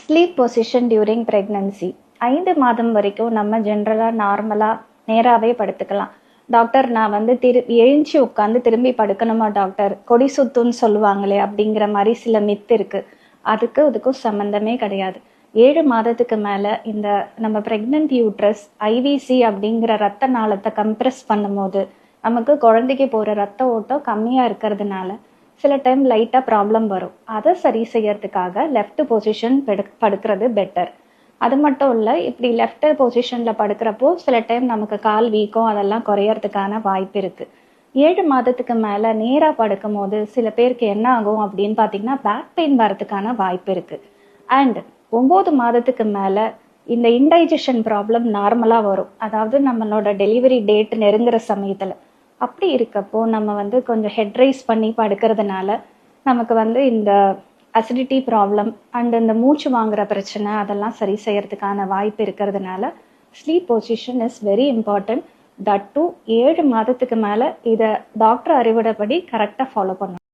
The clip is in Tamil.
ஸ்லீப் பொசிஷன் டியூரிங் ப்ரெக்னன்சி 5 மாதம் வரைக்கும் நம்ம ஜென்ரலாக நார்மலாக நேராகவே படுத்துக்கலாம். டாக்டர் நான் வந்து எழுஞ்சி உட்காந்து திரும்பி படுக்கணுமா டாக்டர், கொடி சுத்துன்னு சொல்லுவாங்களே அப்படிங்கிற மாதிரி சில மித்து இருக்கு. இதுக்கும் சம்மந்தமே கிடையாது. 7 மாதத்துக்கு மேலே இந்த நம்ம ப்ரெக்னென்ட் யூட்ரஸ் ஐவிசி அப்படிங்கிற ரத்த நாளத்தை கம்ப்ரெஸ் பண்ணும்போது நமக்கு குழந்தைக்கு போகிற ரத்த ஓட்டம் கம்மியாக இருக்கிறதுனால சில டைம் லைட்டாக ப்ராப்ளம் வரும். அதை சரி செய்யறதுக்காக லெஃப்ட் பொசிஷன் படுக்கிறது பெட்டர். அது மட்டும் இல்லை, இப்படி லெஃப்ட் பொசிஷனில் படுக்கிறப்போ சில டைம் நமக்கு கால் வீக்கம் அதெல்லாம் குறையறதுக்கான வாய்ப்பு இருக்குது. 7 மாதத்துக்கு மேலே நேராக படுக்கும் போது சில பேருக்கு என்ன ஆகும் அப்படின்னு பார்த்தீங்கன்னா பேக் பெயின் வரதுக்கான வாய்ப்பு இருக்குது. அண்ட் 9 மாதத்துக்கு மேலே இந்த இன்டைஜஷன் ப்ராப்ளம் நார்மலாக வரும். அதாவது நம்மளோட டெலிவரி டேட் நெருங்குற சமயத்தில். அப்படி இருக்கப்போ நம்ம வந்து கொஞ்சம் ஹெட் ரைஸ் பண்ணி படுக்கிறதுனால நமக்கு வந்து இந்த அசிடிட்டி ப்ராப்ளம் அண்ட் இந்த மூச்சு வாங்குற பிரச்சனை அதெல்லாம் சரி செய்யறதுக்கான வாய்ப்பு இருக்கிறதுனால sleep position is very important. That too 7 மாதத்துக்கு மேலே இதை டாக்டர் அறிவுரைப்படி கரெக்டாக ஃபாலோ பண்ணணும்.